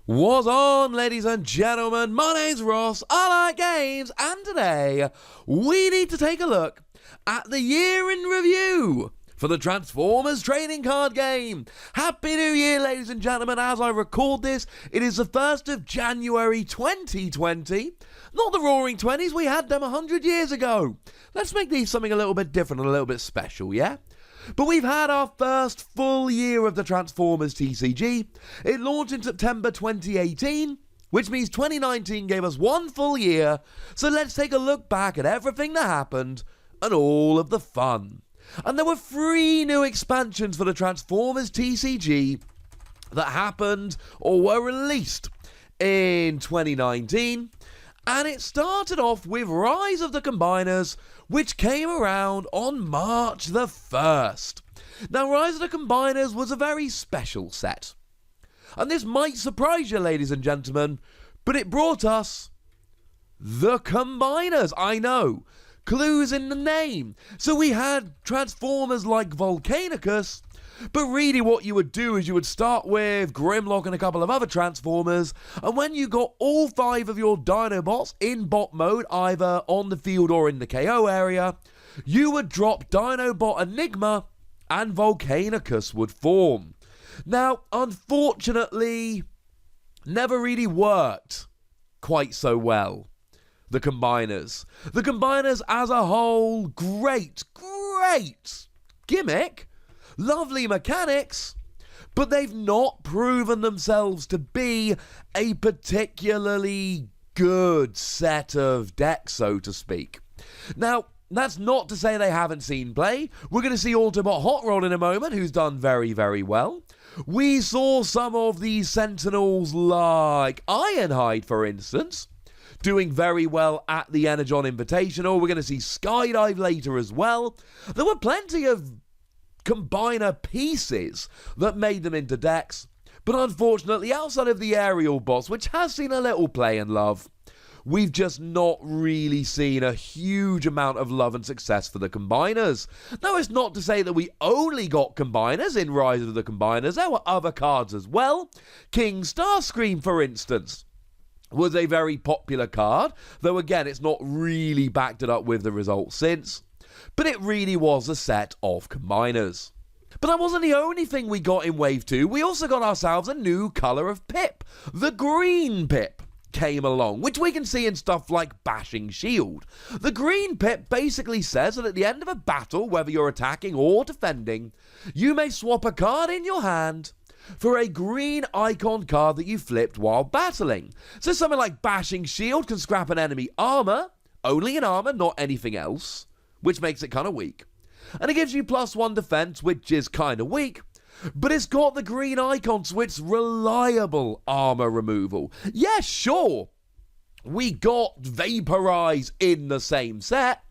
What's on, ladies and gentlemen? My name's Ross, I like games, and today we need to take a look at the year in review for the Transformers trading card game. Happy New Year, ladies and gentlemen. As I record this, it is the 1st of January 2020. Not the Roaring 20s, we had them 100 years ago. Let's make these something a little bit different and a little bit special, yeah? But we've had our first full year of the Transformers TCG. It launched in September 2018, which means 2019 gave us one full year. So let's take a look back at everything that happened and all of the fun. And there were 3 new expansions for the Transformers TCG that happened or were released in 2019. And it started off with Rise of the Combiners, which came around on March the 1st. Now, Rise of the Combiners was a very special set. And this might surprise you, ladies and gentlemen, but it brought us the Combiners. I know, clues in the name. So we had Transformers like Volcanicus, but really what you would do is you would start with Grimlock and a couple of other Transformers, and when you got all 5 of your Dinobots in bot mode, either on the field or in the KO area, you would drop Dinobot Enigma and Volcanicus would form. Now, unfortunately, never really worked quite so well. The Combiners. The Combiners as a whole, great gimmick. Lovely mechanics, but they've not proven themselves to be a particularly good set of decks, so to speak. Now, that's not to say they haven't seen play. We're going to see Autobot Hot Rod in a moment, who's done very, very well. We saw some of these Sentinels like Ironhide, for instance, doing very well at the Energon Invitational. We're going to see Skydive later as well. There were plenty of Combiner pieces that made them into decks, but unfortunately outside of the aerial boss, which has seen a little play and love, we've just not really seen a huge amount of love and success for the Combiners. Now, it's not to say that we only got Combiners in Rise of the Combiners. There were other cards as well. King Starscream, for instance, was a very popular card, though again it's not really backed it up with the results since. But it really was a set of Combiners. But that wasn't the only thing we got in Wave 2. We also got ourselves a new colour of Pip. The green Pip came along, which we can see in stuff like Bashing Shield. The green Pip basically says that at the end of a battle, whether you're attacking or defending, you may swap a card in your hand for a green icon card that you flipped while battling. So something like Bashing Shield can scrap an enemy armour, only in armour, not anything else, which makes it kind of weak. And it gives you +1 defense, which is kind of weak, but it's got the green icon, so it's reliable armor removal. Yeah, sure, we got Vaporize in the same set,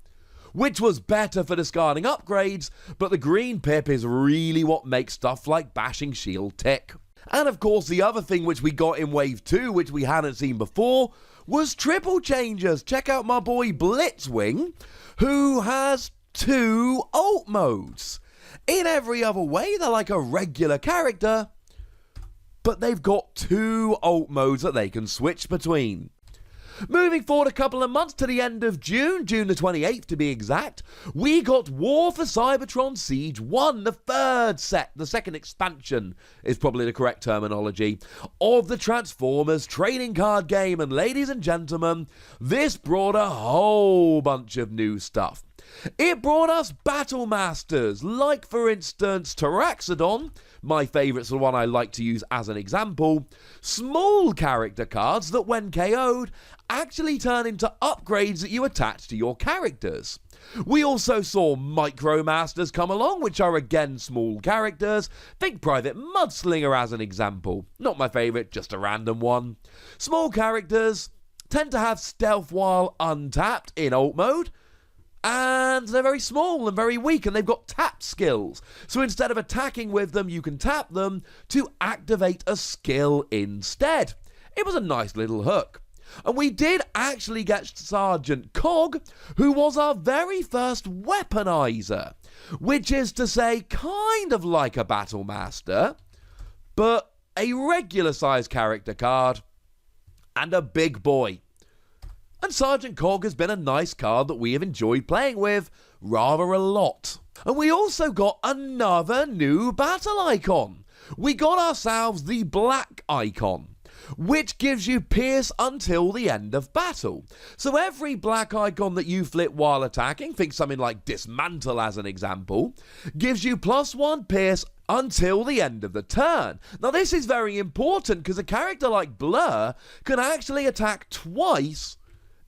which was better for discarding upgrades, but the green Pip is really what makes stuff like Bashing Shield tick. And of course, the other thing which we got in Wave 2, which we hadn't seen before, was triple changes. Check out my boy Blitzwing, who has 2 alt modes. In every other way, they're like a regular character, but they've got 2 alt modes that they can switch between. Moving forward a couple of months to the end of June the 28th to be exact, we got War for Cybertron Siege 1, the 3rd set, the 2nd expansion is probably the correct terminology, of the Transformers trading card game. And ladies and gentlemen, this brought a whole bunch of new stuff. It brought us Battle Masters, like for instance Taraxodon, my favourite's the one I like to use as an example, small character cards that when KO'd actually turn into upgrades that you attach to your characters. We also saw Micro Masters come along, which are again small characters. Think Private Mudslinger as an example. Not my favourite, just a random one. Small characters tend to have stealth while untapped in alt mode, and they're very small and very weak, and they've got tap skills. So instead of attacking with them, you can tap them to activate a skill instead. It was a nice little hook. And we did actually get Sergeant Cog, who was our very first weaponizer, which is to say kind of like a Battle Master, but a regular sized character card, and a big boy. And Sergeant Cog has been a nice card that we have enjoyed playing with rather a lot. And we also got another new battle icon. We got ourselves the black icon, which gives you pierce until the end of battle. So every black icon that you flip while attacking, think something like Dismantle as an example, gives you +1 pierce until the end of the turn. Now this is very important because a character like Blur can actually attack twice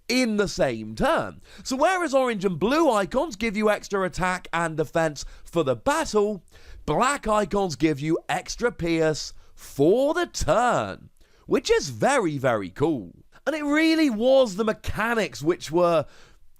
in the same turn. So whereas orange and blue icons give you extra attack and defense for the battle, black icons give you extra pierce for the turn, which is very, very cool. And it really was the mechanics which were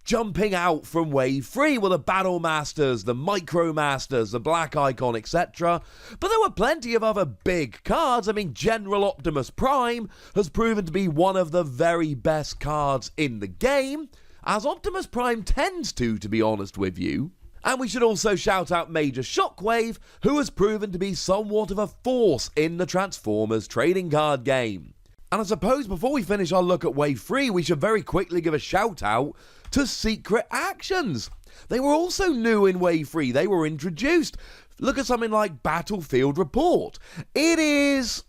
jumping out from Wave 3, were the Battle Masters, the Micro Masters, the Black Icon, etc. But there were plenty of other big cards. I mean, General Optimus Prime has proven to be one of the very best cards in the game, as Optimus Prime tends to be honest with you. And we should also shout out Major Shockwave, who has proven to be somewhat of a force in the Transformers trading card game. And I suppose before we finish our look at Wave 3, we should very quickly give a shout out to Secret Actions. They were also new in Wave 3, they were introduced. Look at something like Battlefield Report. It is,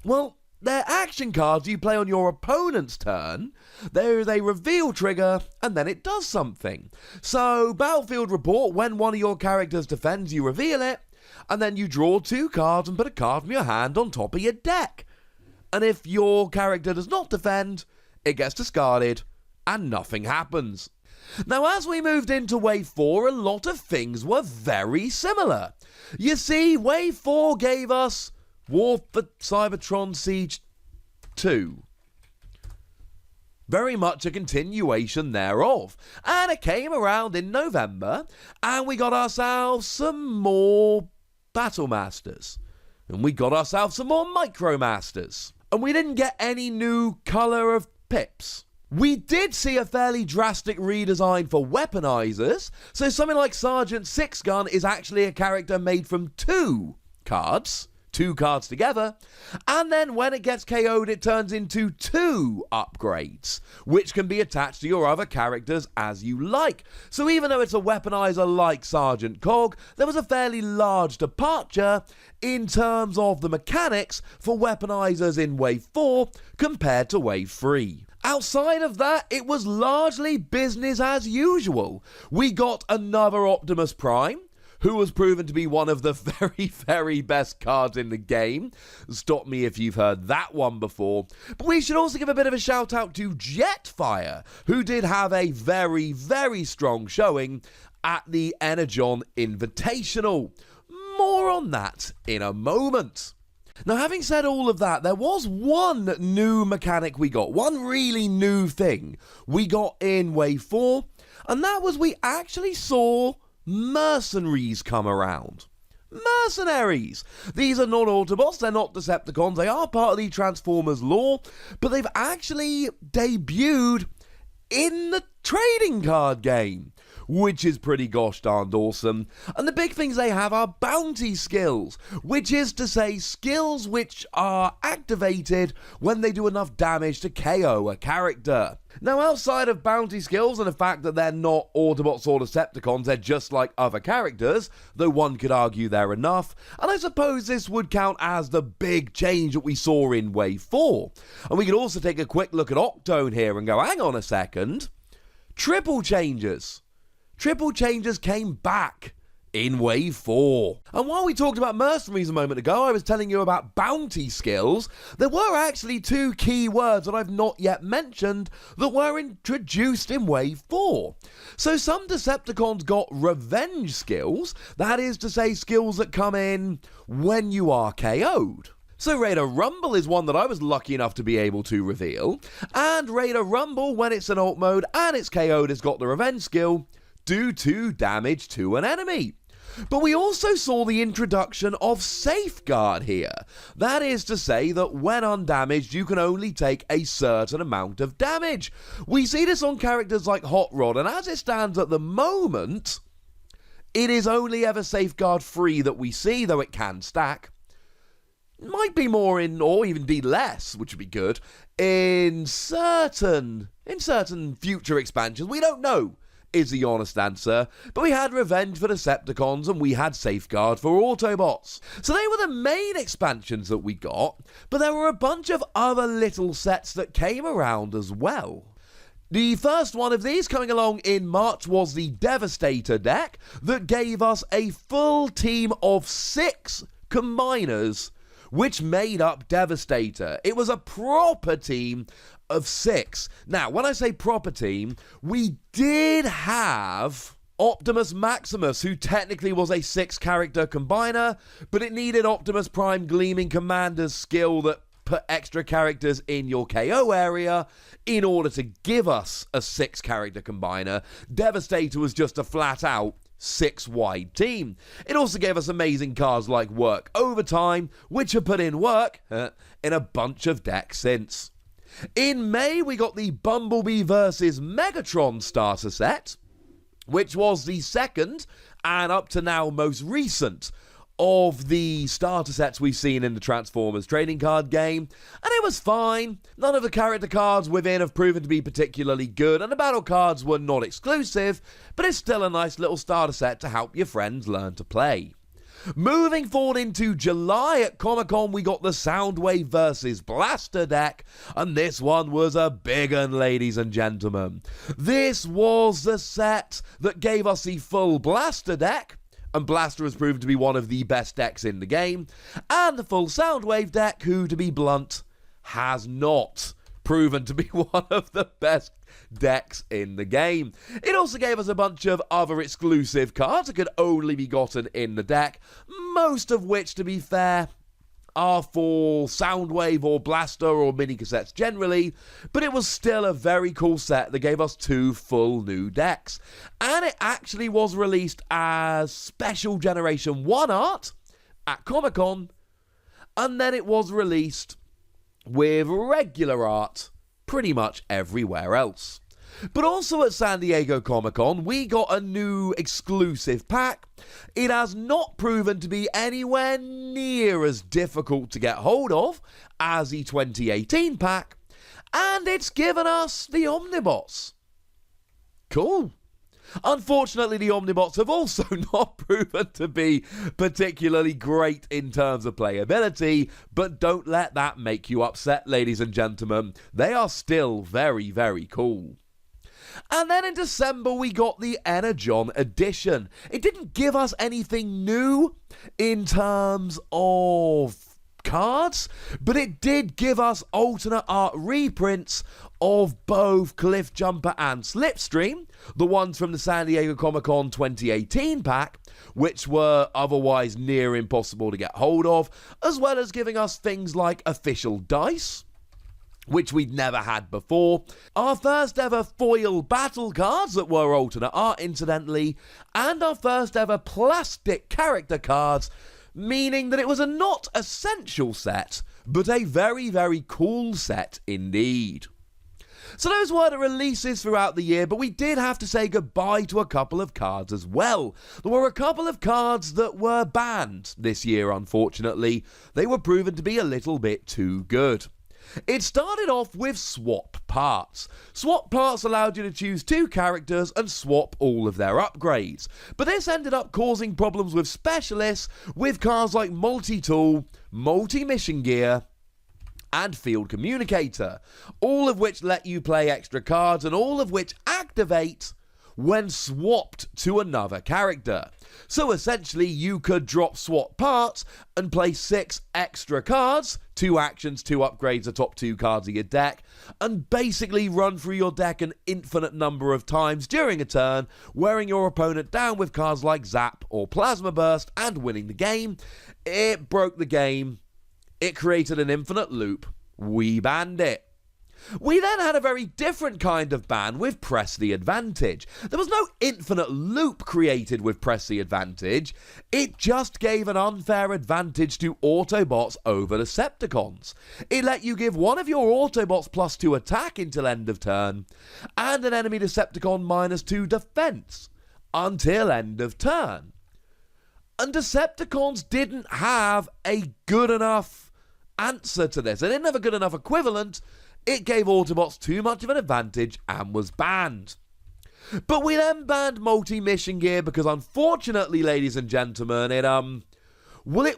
well, they're action cards you play on your opponent's turn. There is a reveal trigger, and then it does something. So, Battlefield Report, when one of your characters defends, you reveal it, and then you draw 2 cards and put a card from your hand on top of your deck. And if your character does not defend, it gets discarded, and nothing happens. Now, as we moved into Wave 4, a lot of things were very similar. You see, Wave 4 gave us War for Cybertron Siege 2. Very much a continuation thereof. And it came around in November, and we got ourselves some more Battle Masters. And we got ourselves some more Micro Masters. And we didn't get any new colour of pips. We did see a fairly drastic redesign for weaponizers, so something like Sergeant Six Gun is actually a character made from 2 cards together, and then when it gets KO'd it turns into 2 upgrades, which can be attached to your other characters as you like. So even though it's a weaponizer like Sergeant Cog, there was a fairly large departure in terms of the mechanics for weaponizers in Wave 4 compared to Wave 3. Outside of that, it was largely business as usual. We got another Optimus Prime, who was proven to be one of the very, very best cards in the game. Stop me if you've heard that one before. But we should also give a bit of a shout out to Jetfire, who did have a very, very strong showing at the Energon Invitational. More on that in a moment. Now, having said all of that, there was one new mechanic we got, one really new thing we got in Wave 4, and that was we actually saw mercenaries come around. Mercenaries! These are not Autobots, they're not Decepticons, they are part of the Transformers lore, but they've actually debuted in the trading card game, which is pretty gosh darned awesome. And the big things they have are bounty skills, which is to say skills which are activated when they do enough damage to KO a character. Now, outside of bounty skills and the fact that they're not Autobots or Decepticons, they're just like other characters, though one could argue they're enough, and I suppose this would count as the big change that we saw in Wave 4. And we could also take a quick look at Octone here and go, hang on a second, triple changes. Triple changes came back in Wave 4. And while we talked about mercenaries a moment ago, I was telling you about bounty skills. There were actually 2 key words that I've not yet mentioned that were introduced in Wave 4. So some Decepticons got revenge skills, that is to say skills that come in when you are KO'd. So Raider Rumble is one that I was lucky enough to be able to reveal, and Raider Rumble, when it's in alt mode and it's KO'd, has got the revenge skill, do 2 damage to an enemy. But we also saw the introduction of Safeguard here. That is to say that when undamaged, you can only take a certain amount of damage. We see this on characters like Hot Rod, and as it stands at the moment, it is only ever Safeguard free that we see, though it can stack. might be more in, or even indeed less, which would be good, in certain future expansions. We don't know, is the honest answer, but we had Revenge for Decepticons and we had Safeguard for Autobots. So they were the main expansions that we got, but there were a bunch of other little sets that came around as well. The first one of these coming along in March was the Devastator deck that gave us a full team of 6 combiners which made up Devastator. It was a proper team of 6. Now, when I say proper team, we did have Optimus Maximus, who technically was a 6-character combiner, but it needed Optimus Prime Gleaming Commander's skill that put extra characters in your KO area in order to give us a 6-character combiner. Devastator was just a flat-out 6-wide team. It also gave us amazing cards like Work Overtime, which have put in work in a bunch of decks since. In May, we got the Bumblebee vs. Megatron starter set, which was the second, and up to now most recent, of the starter sets we've seen in the Transformers trading card game, and it was fine. None of the character cards within have proven to be particularly good, and the battle cards were not exclusive, but it's still a nice little starter set to help your friends learn to play. Moving forward into July at Comic-Con, we got the Soundwave vs. Blaster deck, and this one was a big one, ladies and gentlemen. This was the set that gave us the full Blaster deck, and Blaster has proven to be one of the best decks in the game, and the full Soundwave deck, who, to be blunt, has not proven to be one of the best decks in the game. It also gave us a bunch of other exclusive cards that could only be gotten in the deck, most of which, to be fair, are for Soundwave or Blaster or mini cassettes generally, but it was still a very cool set that gave us 2 full new decks. And it actually was released as Special Generation 1 art at Comic-Con, and then it was released with regular art pretty much everywhere else. But also at San Diego Comic-Con, we got a new exclusive pack. It has not proven to be anywhere near as difficult to get hold of as the 2018 pack, and it's given us the Omnibots. Cool. Unfortunately, the Omnibots have also not proven to be particularly great in terms of playability, but don't let that make you upset, ladies and gentlemen. They are still very, very cool. And then in December, we got the Energon edition. It didn't give us anything new in terms of cards, but it did give us alternate art reprints of both Cliffjumper and Slipstream, the ones from the San Diego Comic-Con 2018 pack, which were otherwise near impossible to get hold of, as well as giving us things like official dice, which we'd never had before, our first ever foil battle cards that were alternate art incidentally, and our first ever plastic character cards, meaning that it was a not essential set, but a very, very cool set indeed. So those were the releases throughout the year, but we did have to say goodbye to a couple of cards as well. There were a couple of cards that were banned this year, unfortunately. They were proven to be a little bit too good. It started off with swap parts. Swap parts allowed you to choose 2 characters and swap all of their upgrades. But this ended up causing problems with specialists with cards like Multi-Tool, Multi-Mission Gear, and Field Communicator, all of which let you play extra cards and all of which activate when swapped to another character. So essentially you could drop swap parts and play 6 extra cards, 2 actions, 2 upgrades, the top 2 cards of your deck, and basically run through your deck an infinite number of times during a turn, wearing your opponent down with cards like Zap or Plasma Burst and winning the game. It broke the game. It created an infinite loop. We banned it. We then had a very different kind of ban with Press the Advantage. There was no infinite loop created with Press the Advantage. It just gave an unfair advantage to Autobots over Decepticons. It let you give one of your Autobots +2 attack until end of turn, and an enemy Decepticon -2 defense until end of turn. And Decepticons didn't have a good enough answer to this. They didn't have a good enough equivalent. It gave Autobots too much of an advantage and was banned. But we then banned multi-mission gear because, unfortunately, ladies and gentlemen, it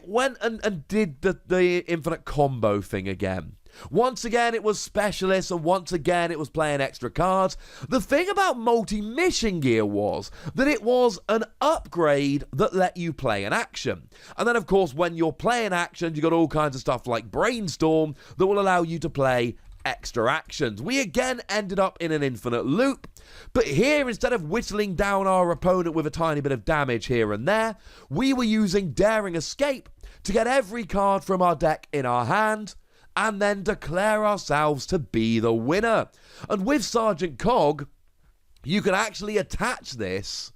went and did the infinite combo thing again. Once again, it was specialists, and once again, it was playing extra cards. The thing about multi-mission gear was that it was an upgrade that let you play an action. And then, of course, when you're playing actions, you got all kinds of stuff like Brainstorm that will allow you to play extra actions. We again ended up in an infinite loop, but here, instead of whittling down our opponent with a tiny bit of damage here and there, we were using Daring Escape to get every card from our deck in our hand and then declare ourselves to be the winner. And with Sergeant Cog, you can actually attach this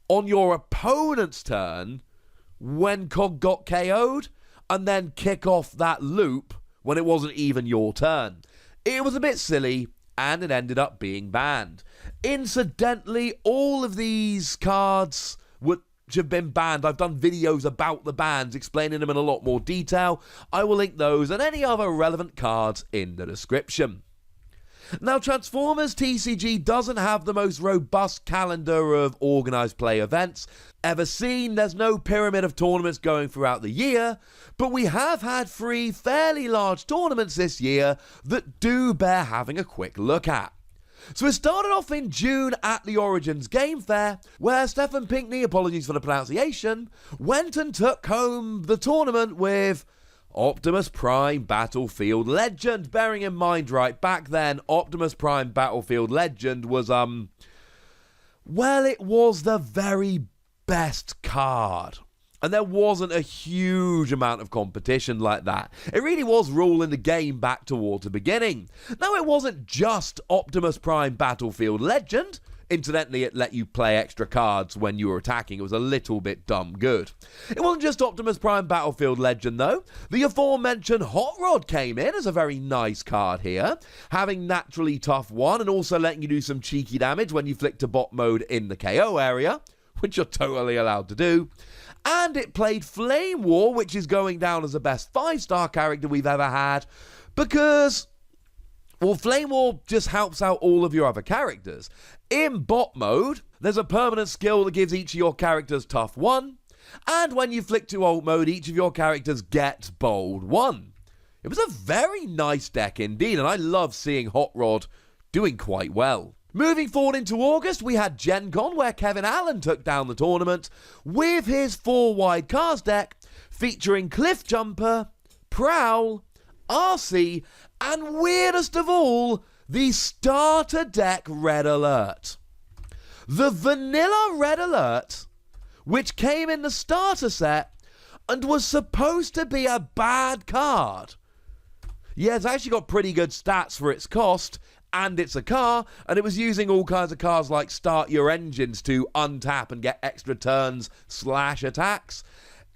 on your opponent's turn when Cog got KO'd and then kick off that loop when it wasn't even your turn. It was a bit silly, and it ended up being banned. Incidentally, all of these cards which have been banned, I've done videos about the bans, explaining them in a lot more detail. I will link those and any other relevant cards in the description. Now, Transformers TCG doesn't have the most robust calendar of organised play events ever seen. There's no pyramid of tournaments going throughout the year, but we have had 3 fairly large tournaments this year that do bear having a quick look at. So it started off in June at the Origins Game Fair, where Stephen Pinkney, apologies for the pronunciation, went and took home the tournament with Optimus Prime Battlefield Legend. Bearing in mind, right back then, Optimus Prime Battlefield Legend was, well, it was the very best card. And there wasn't a huge amount of competition like that. It really was ruling the game back towards the beginning. Now, it wasn't just Optimus Prime Battlefield Legend. Incidentally, it let you play extra cards when you were attacking. It was a little bit dumb good. It wasn't just Optimus Prime Battlefield Legend, though. The aforementioned Hot Rod came in as a very nice card here, having naturally tough 1 and also letting you do some cheeky damage when you flick to bot mode in the KO area, which you're totally allowed to do. And it played Flame War, which is going down as the best 5-star character we've ever had, because, well, Flame War just helps out all of your other characters. In bot mode, there's a permanent skill that gives each of your characters tough 1, and when you flick to alt mode, each of your characters gets bold 1. It was a very nice deck indeed, and I love seeing Hot Rod doing quite well. Moving forward into August, we had Gen Con, where Kevin Allen took down the tournament with his 4-wide cards deck, featuring Cliff Jumper, Prowl, RC, and weirdest of all, the starter deck Red Alert. The vanilla Red Alert, which came in the starter set and was supposed to be a bad card. Yeah, it's actually got pretty good stats for its cost, and it's a car, and it was using all kinds of cards like Start Your Engines to untap and get extra turns / attacks.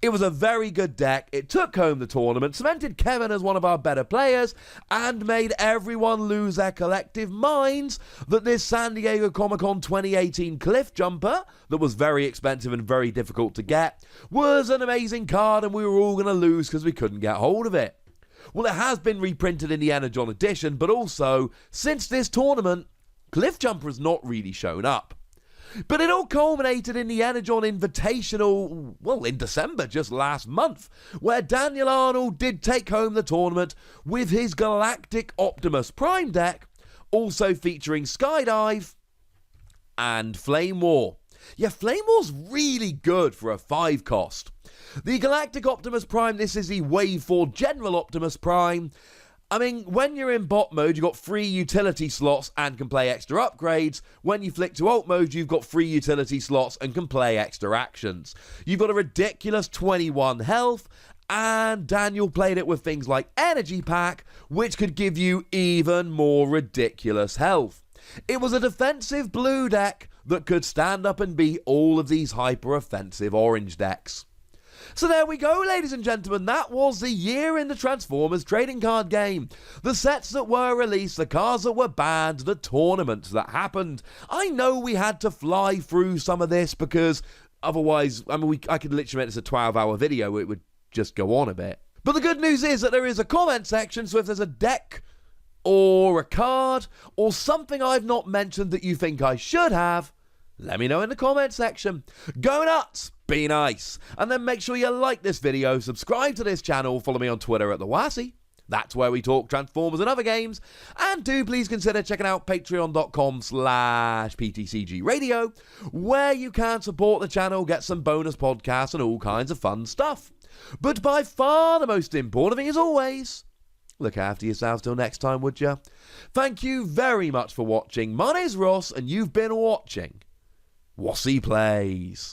It was a very good deck. It took home the tournament, cemented Kevin as one of our better players, and made everyone lose their collective minds that this San Diego Comic-Con 2018 Cliff Jumper, that was very expensive and very difficult to get, was an amazing card, and we were all going to lose because we couldn't get hold of it. Well, it has been reprinted in the Energon edition, but also, since this tournament, Cliff Jumper has not really shown up. But it all culminated in the Energon Invitational, well, in December, just last month, where Daniel Arnold did take home the tournament with his Galactic Optimus Prime deck, also featuring Skydive and Flame War. Yeah, Flame War's really good for a 5 cost. The Galactic Optimus Prime, this is the Wave 4 General Optimus Prime. I mean, when you're in bot mode, you've got 3 utility slots and can play extra upgrades. When you flick to alt mode, you've got 3 utility slots and can play extra actions. You've got a ridiculous 21 health, and Daniel played it with things like Energy Pack, which could give you even more ridiculous health. It was a defensive blue deck that could stand up and beat all of these hyper-offensive orange decks. So there we go, ladies and gentlemen, that was the year in the Transformers trading card game. The sets that were released, the cards that were banned, the tournaments that happened. I know we had to fly through some of this because otherwise, I could literally make this a 12-hour video, it would just go on a bit. But the good news is that there is a comment section, so if there's a deck or a card or something I've not mentioned that you think I should have, let me know in the comment section. Go nuts, be nice, and then make sure you like this video, subscribe to this channel, follow me on Twitter at @TheWassy. That's where we talk Transformers and other games. And do please consider checking out patreon.com/PTCG Radio, where you can support the channel, get some bonus podcasts and all kinds of fun stuff. But by far the most important thing is always, look after yourselves till next time, would ya? Thank you very much for watching. My name's Ross, and you've been watching Wassy Plays.